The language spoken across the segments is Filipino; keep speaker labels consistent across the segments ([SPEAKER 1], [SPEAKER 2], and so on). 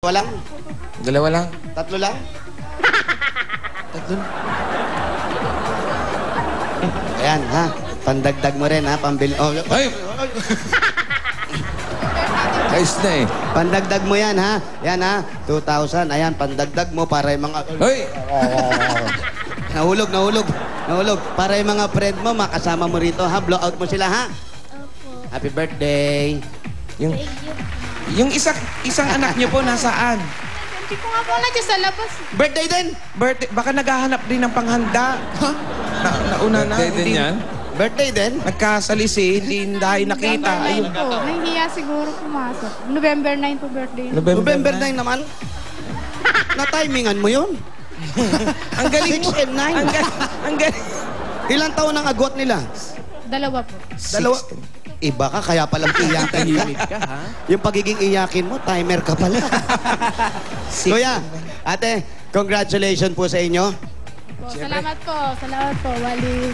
[SPEAKER 1] Walang?
[SPEAKER 2] Dalawa lang.
[SPEAKER 1] Tatlo lang?
[SPEAKER 2] Tatlo.
[SPEAKER 1] Ayan, ha? Pandagdag mo rin, ha? Pambili... Oh,
[SPEAKER 2] Ay! Ayos na eh.
[SPEAKER 1] pandagdag mo yan, ha? Yan, ha? 2,000. Ayan, pandagdag mo para yung mga...
[SPEAKER 2] Hoy!
[SPEAKER 1] Nahulog, nahulog. Nahulog. Para yung mga friend mo, makasama mo rito, ha? Blow out mo sila, ha?
[SPEAKER 3] Opo.
[SPEAKER 1] Happy birthday.
[SPEAKER 2] Yung isang anak niyo po nasaan?
[SPEAKER 3] Hindi ko nga po nandiyan sa labas.
[SPEAKER 1] Birthday din?
[SPEAKER 2] Birthday, baka naghahanap din ng panghanda. Ha? Nauna na.
[SPEAKER 4] Birthday din
[SPEAKER 2] hindi-
[SPEAKER 4] yan?
[SPEAKER 1] Birthday din?
[SPEAKER 2] Nagkasalisi, hindi dahil nakita. Ayun.
[SPEAKER 3] Po, nahihiya siguro pumasok. November 9 po birthday.
[SPEAKER 1] November 9 naman? Na-timingan mo yun?
[SPEAKER 2] Ang galing mo.
[SPEAKER 1] 6 and 9.
[SPEAKER 2] Ang galing.
[SPEAKER 1] Ilang taon ang agwat nila?
[SPEAKER 3] Dalawa po.
[SPEAKER 1] Dalawa. Iba ka, kaya palang iyakin ka. Yung pagiging iyakin mo, timer ka pala. Kuya, ate, congratulations po sa inyo.
[SPEAKER 3] Po, salamat po. Salamat po. Wali.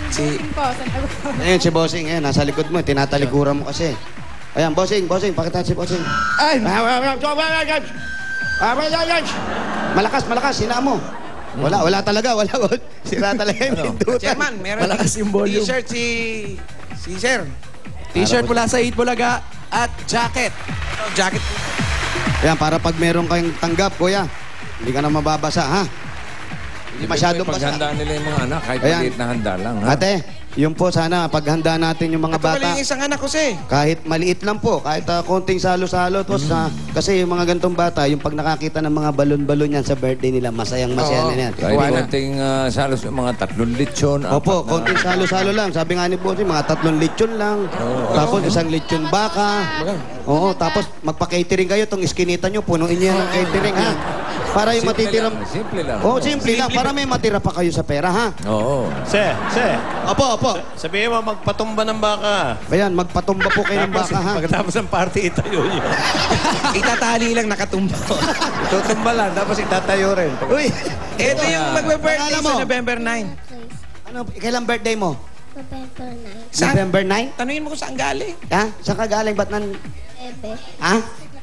[SPEAKER 3] Bossing po. Salamat po.
[SPEAKER 1] Ayun, si Bossing, eh, nasa likod mo, tinatalikuran mo kasi. Ayan, Bossing, pakita si Bossing.
[SPEAKER 2] Ay!
[SPEAKER 1] Malakas, sina mo. Wala talaga, wala. Sira talaga yung pindutan.
[SPEAKER 2] Chairman, meron
[SPEAKER 5] Malakas yung volume.
[SPEAKER 2] T-shirt si Sir.
[SPEAKER 5] T-shirt mula sa 8 Bulaga at jacket.
[SPEAKER 2] Jacket.
[SPEAKER 1] Ayan, para pag meron kayong tanggap, kuya, hindi ka na mababasa, ha? Hindi masyadong basa.
[SPEAKER 4] Paghanda nila yung mga anak, kahit
[SPEAKER 1] Ayan.
[SPEAKER 4] maliit na handa lang. Ha?
[SPEAKER 1] Ate, yun po sana, paghanda natin yung mga
[SPEAKER 2] Ito pala
[SPEAKER 1] bata.
[SPEAKER 2] yung isang anak ko si.
[SPEAKER 1] Kahit maliit lang po, kahit konting salo-salo. Kasi yung mga gantong bata, yung pag nakakita ng mga balon-balon yan sa birthday nila, masayang-masaya
[SPEAKER 2] Oo.
[SPEAKER 1] na yan.
[SPEAKER 4] Kahit
[SPEAKER 2] Wala.
[SPEAKER 4] konting salos, mga 3 lechon.
[SPEAKER 1] Opo,
[SPEAKER 4] 4 na-
[SPEAKER 1] konting salo-salo lang. Sabi nga ni Bossy, mga 3 lechon lang. Tapos 1 lechon baka. Oo, tapos magpa-catering kayo. Itong iskinita nyo, punuin niyo yan ng catering, ha? Para yung
[SPEAKER 4] Simple
[SPEAKER 1] matitirang...
[SPEAKER 4] lang, simple lang.
[SPEAKER 1] Oo, simple lang. Para may matira pa kayo sa pera, ha?
[SPEAKER 4] Oo.
[SPEAKER 6] Se,
[SPEAKER 1] Opo.
[SPEAKER 6] sabihin mo magpatumba ng baka.
[SPEAKER 1] Ayan, magpatumba po kayo ng baka, ha?
[SPEAKER 6] Pagkatapos ng party, itayo niyo.
[SPEAKER 2] Itatali lang nakatumba.
[SPEAKER 6] Tutumba lang, tapos itatayo rin.
[SPEAKER 1] Uy!
[SPEAKER 2] Ito yung magbe-birthday
[SPEAKER 1] Pangalan mo?
[SPEAKER 2] sa November 9.
[SPEAKER 1] Ano, kailan birthday mo?
[SPEAKER 3] November 9.
[SPEAKER 2] Saan?
[SPEAKER 1] November 9?
[SPEAKER 2] Tanungin mo kung saan galing.
[SPEAKER 1] Ha? Saan ka galing? Ba't nan...
[SPEAKER 3] Bebe.
[SPEAKER 1] Ha?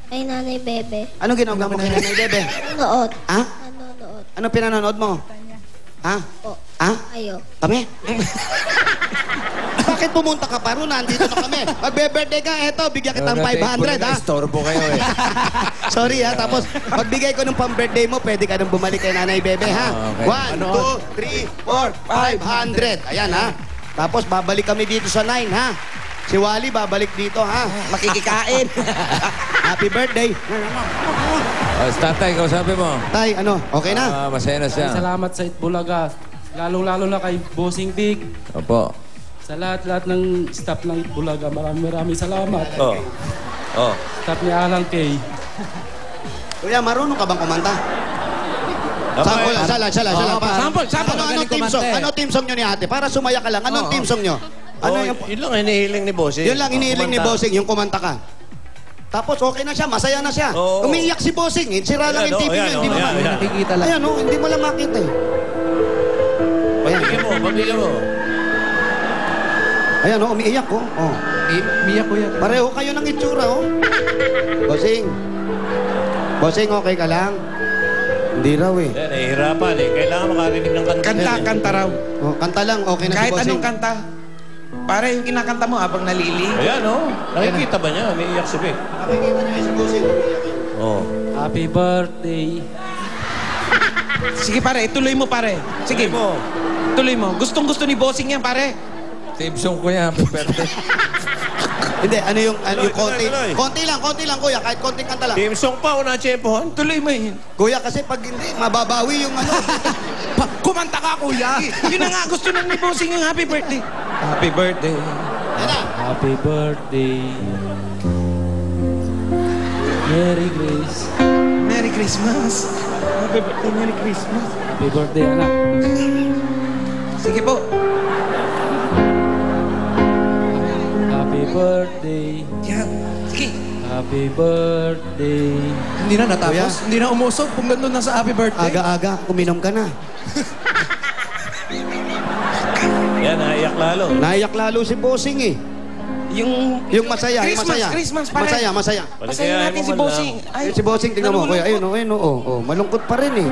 [SPEAKER 3] Kay Nanay Bebe.
[SPEAKER 1] Ano ginagawa mo kay Nanay Bebe?
[SPEAKER 3] Nanonood.
[SPEAKER 1] Ha?
[SPEAKER 3] Nanonood.
[SPEAKER 1] Ano pinanonood mo? Ha?
[SPEAKER 3] Po.
[SPEAKER 1] Ha?
[SPEAKER 3] Ayo.
[SPEAKER 1] Kami? Bakit pumunta ka pa ron? Nandito na kami. Magbe-birthday ka, eto, bigyan kita ng 500, ha?
[SPEAKER 4] Storbo kayo eh.
[SPEAKER 1] Sorry, ha? Tapos, pagbigay ko ng pang-birthday mo, pwede ka nang bumalik kay Nanay Bebe, ha?
[SPEAKER 4] Okay.
[SPEAKER 1] 1, 2, 3, 4, 500. Ayan, ha? Tapos, babalik kami dito sa 9, ha? Si Wally, babalik dito, ha?
[SPEAKER 2] Makikikain.
[SPEAKER 1] Happy birthday.
[SPEAKER 4] Tatay, ikaw sabi mo.
[SPEAKER 1] Tay, ano? Okay na?
[SPEAKER 4] Masaya na siya.
[SPEAKER 7] Salamat sa Itbulaga. Lalong-lalo na kay Bossing Big.
[SPEAKER 4] Opo.
[SPEAKER 7] Sa lahat-lahat ng staff ng Itbulaga. Maraming salamat.
[SPEAKER 6] Oh. Oh.
[SPEAKER 7] Staff ni Alang Kay.
[SPEAKER 1] Kuya, marunong ka bang kumanta? Sample, sala.
[SPEAKER 2] Sample.
[SPEAKER 1] Anong team song? Anong team song nyo ni ate? Para sumaya ka lang. Anong team song nyo? Ano yung...
[SPEAKER 6] Yun lang hinihiling ni Bossing.
[SPEAKER 1] Yun lang inihiling ni Bossing, yung kumanta ka. Tapos okay na siya, masaya na siya.
[SPEAKER 6] Oo.
[SPEAKER 1] Umiiyak si Bossing, sira lang yung TV niya, hindi mo
[SPEAKER 6] ayan.
[SPEAKER 5] Nakikita lang.
[SPEAKER 1] Ayan, oh, hindi mo lang makita eh.
[SPEAKER 6] Pabigyan mo.
[SPEAKER 1] Ayan, oh, umiiyak oh. Oh.
[SPEAKER 5] Miyak ko yan.
[SPEAKER 1] Pareho kayo ng itsura, oh. Bossing. Bossing, okay ka lang? Hindi raw eh.
[SPEAKER 6] Yan, nahihirapan eh. Kailangan makarinig ng kanta.
[SPEAKER 2] Kanta raw.
[SPEAKER 1] Oh, kanta lang, okay na
[SPEAKER 2] Kahit
[SPEAKER 1] si Bossing.
[SPEAKER 2] anong kanta. Para yung kinakanta mo habang nalili.
[SPEAKER 6] Ayan, oh. Nakikita ba niya? May iyak si Vic.
[SPEAKER 1] Nakikita niyo si Bossing, umiiyak eh.
[SPEAKER 6] Oh.
[SPEAKER 7] Happy birthday.
[SPEAKER 2] Sige pare, ituloy mo pare. Sige mo. Tuloy mo. Gustong-gusto ni Bossing yan pare.
[SPEAKER 4] Team song ko yan. Birthday.
[SPEAKER 1] Hindi, ano yung konti?
[SPEAKER 6] tuloy.
[SPEAKER 1] Konti lang, kuya, kahit konting kanta lang.
[SPEAKER 6] Team song pa o na-tsempohan?
[SPEAKER 2] Tuloy mo yun.
[SPEAKER 1] Kuya, kasi pag hindi, mababawi yung ano.
[SPEAKER 2] Kumanta ka kuya. Yun na nga gusto na ni Bossing yung happy birthday. Happy birthday.
[SPEAKER 1] Yan na.
[SPEAKER 7] Happy birthday. Merry Grace.
[SPEAKER 2] Merry Christmas. Happy birthday, Merry Christmas.
[SPEAKER 7] Happy birthday, anak.
[SPEAKER 2] Sige po.
[SPEAKER 7] Happy birthday.
[SPEAKER 2] Yan. Sige.
[SPEAKER 7] Happy birthday.
[SPEAKER 5] Hindi na natapos. Hindi na umusog kung gano'n na sa happy birthday.
[SPEAKER 1] Aga-aga, uminom ka na.
[SPEAKER 6] Yan, naiyak lalo.
[SPEAKER 1] Naiyak lalo si Bossing eh. Yung masaya, yung masaya.
[SPEAKER 2] Christmas, pare.
[SPEAKER 1] Masaya, masaya.
[SPEAKER 2] Pasahin natin si Bossing. Ay,
[SPEAKER 1] Si Bossing, tingnan mo, kuya. Ayun, malungkot pa rin eh.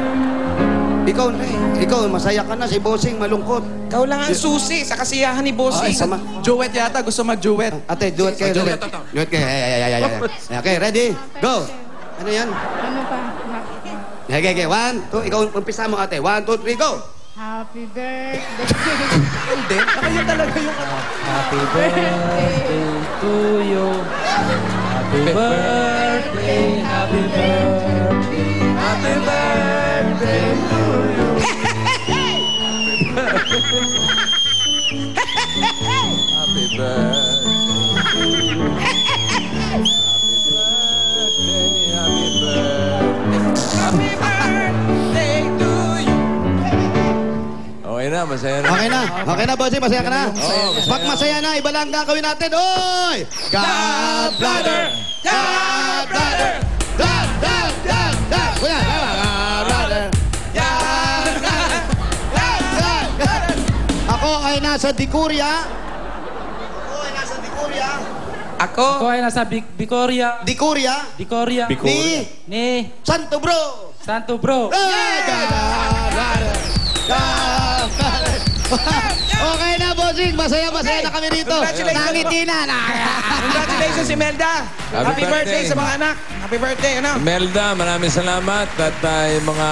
[SPEAKER 1] Ikaw, masaya ka na. Si Bossing, malungkot.
[SPEAKER 2] ikaw lang ang susi sa kasiyahan ni Bossing.
[SPEAKER 5] Duet yata. Gusto mag-duet.
[SPEAKER 1] Ate, duet kayo.
[SPEAKER 5] Duet.
[SPEAKER 1] Duet kayo. Okay, ready? Go. Ano yan?
[SPEAKER 3] Ano pa?
[SPEAKER 1] Okay. 1, 2. Ikaw, umpisa mo ate. 1, 2, 3, go.
[SPEAKER 3] Happy birthday.
[SPEAKER 5] Hindi. Nakaya talaga yung ano.
[SPEAKER 7] Happy birthday to you. Happy birthday, happy birthday, happy birthday to you.
[SPEAKER 4] Happy birthday.
[SPEAKER 2] Happy birthday to you.
[SPEAKER 4] Okay na, masaya na.
[SPEAKER 1] Okay na, Bossing. Masaya ka na?
[SPEAKER 4] Oo, masaya.
[SPEAKER 1] Pag masaya na, iba lang gagawin natin. Oy! God brother! God brother! God! Kuya, God brother! God brother! Ako ay nasa Dikuria.
[SPEAKER 7] Ako ay nasa Vicoria.
[SPEAKER 1] Dikuria. Ni
[SPEAKER 7] Ni
[SPEAKER 1] Santo Bro.
[SPEAKER 7] Santo Bro.
[SPEAKER 1] Hey! God brother! God brother! Okay na, Bossing. Masaya na kami rito.
[SPEAKER 2] Congratulations.
[SPEAKER 1] Nangiti na.
[SPEAKER 2] Congratulations si Melda. Happy birthday sa mga anak. Happy birthday, ano?
[SPEAKER 4] Melda, maraming salamat. At yung mga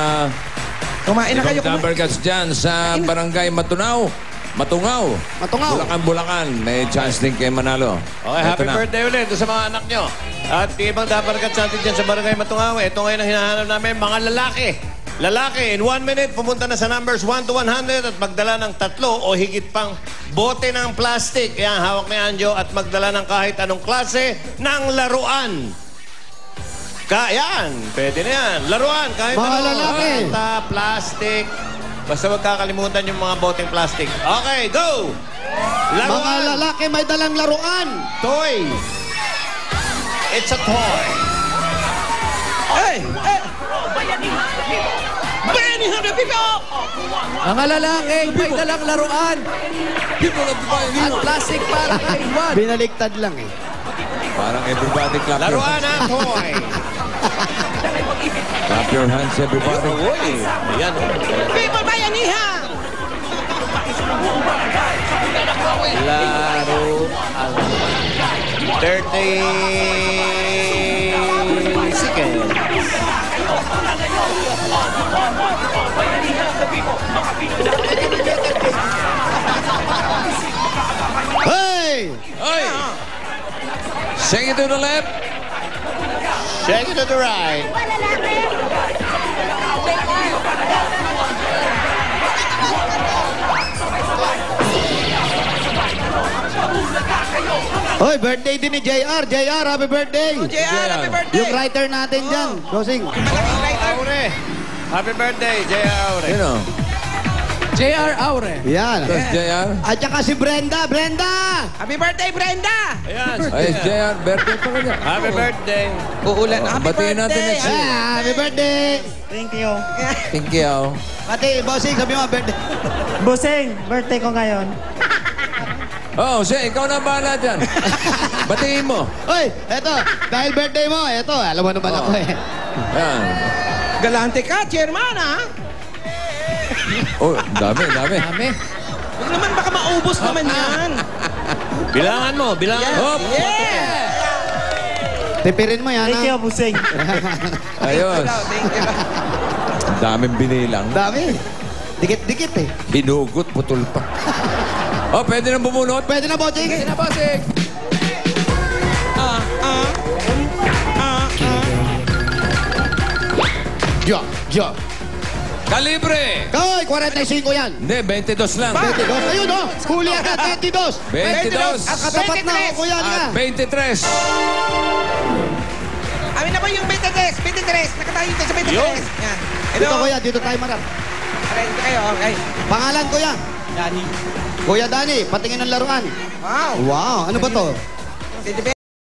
[SPEAKER 2] Kumain na kayo.
[SPEAKER 4] ibang Dabarkats dyan sa barangay Matungaw. Bulacan. May chance din kayo manalo.
[SPEAKER 6] Okay, happy birthday ulit sa mga anak nyo. At yung ibang dabarkats natin dyan sa Barangay Matungaw. Ito ngayon ang hinahanap namin, mga lalaki. Lalaki, in 1 minute, pumunta na sa numbers 1 to 100 at magdala ng 3 o higit pang bote ng plastic. Yan, hawak ni Anjo at magdala ng kahit anong klase ng laruan. Yan, pwede na yan. Laruan, kahit
[SPEAKER 1] Mga
[SPEAKER 6] ano.
[SPEAKER 1] lalaki.
[SPEAKER 6] Basta, plastic. Basta huwag kakalimutan yung mga boteng plastic. Okay, go!
[SPEAKER 1] Mga
[SPEAKER 6] Laruan.
[SPEAKER 1] lalaki may dalang laruan.
[SPEAKER 6] Toy. It's a toy.
[SPEAKER 5] Mga lalaki, may dalang laruan. At plastic para kaiwan.
[SPEAKER 1] Binaliktad lang eh.
[SPEAKER 4] Parang everybody clap your
[SPEAKER 6] Laruan
[SPEAKER 4] hands.
[SPEAKER 6] na toy.
[SPEAKER 4] Clap your hands, everybody.
[SPEAKER 6] Uy, ayan.
[SPEAKER 2] People bayaniha!
[SPEAKER 6] Laro. 30 seconds.
[SPEAKER 1] Hey!
[SPEAKER 4] Hey! Shake it to the left.
[SPEAKER 6] Shake it to the right.
[SPEAKER 1] Hoy, birthday din ni JR. JR, happy birthday.
[SPEAKER 2] JR, happy birthday!
[SPEAKER 1] Yung writer natin dyan. Bossing.
[SPEAKER 2] Malaking writer.
[SPEAKER 6] Aure. Happy birthday, J. Aure.
[SPEAKER 4] You know.
[SPEAKER 5] J.R. Aure.
[SPEAKER 1] Yan.
[SPEAKER 4] Tapos JR.
[SPEAKER 1] At saka si Brenda. Brenda!
[SPEAKER 2] Happy birthday, Brenda!
[SPEAKER 6] Ayan.
[SPEAKER 4] Ay, JR, birthday pa kanya.
[SPEAKER 6] Happy birthday.
[SPEAKER 2] Uulan. Happy
[SPEAKER 4] batiin natin
[SPEAKER 2] birthday!
[SPEAKER 4] next week.
[SPEAKER 1] Happy birthday!
[SPEAKER 4] Thank you.
[SPEAKER 1] Pati, Bossing, sabi mo, birthday.
[SPEAKER 8] Busing, birthday ko ngayon.
[SPEAKER 4] Oh, siya, ikaw na bahala dyan. Batiin mo.
[SPEAKER 1] Hoy, eto, dahil birthday mo, eto, alam mo naman ako eh.
[SPEAKER 4] Yan.
[SPEAKER 2] Galante ka, chairman, ha?
[SPEAKER 4] Oh, dami.
[SPEAKER 2] Huwag naman, baka maubos naman yan.
[SPEAKER 6] Bilangan mo, bilangan.
[SPEAKER 4] Hop!
[SPEAKER 2] Yeah!
[SPEAKER 1] Tipirin mo yan,
[SPEAKER 8] Thank you,
[SPEAKER 1] ha?
[SPEAKER 8] Busing.
[SPEAKER 4] Ayos.
[SPEAKER 2] Thank you.
[SPEAKER 4] Daming binilang.
[SPEAKER 1] Dami. Dikit-dikit eh.
[SPEAKER 4] Hinugot, putol pa. Oh, pwede nang bumunot?
[SPEAKER 1] Pwede na, Bossing?
[SPEAKER 5] Sige na, Bossing.
[SPEAKER 1] Jo.
[SPEAKER 4] Kalibre!
[SPEAKER 1] Koy, 45 yan.
[SPEAKER 4] Hindi, 22 lang.
[SPEAKER 1] 22. Ayun, oh. Huli agad, 22.
[SPEAKER 4] 22.
[SPEAKER 1] At katapat na ako, kuya niya.
[SPEAKER 4] At 23.
[SPEAKER 2] Amin na po yung 23. 23. Nakatayo dito sa 23.
[SPEAKER 6] Yun.
[SPEAKER 2] Yan.
[SPEAKER 1] Dito, kuya. Dito tayo marap.
[SPEAKER 2] Dito kayo, okay.
[SPEAKER 1] Pangalan, kuya?
[SPEAKER 8] Dani.
[SPEAKER 1] Kuya Dani, patingin ng laruan.
[SPEAKER 2] Wow.
[SPEAKER 1] Wow, ano ba to?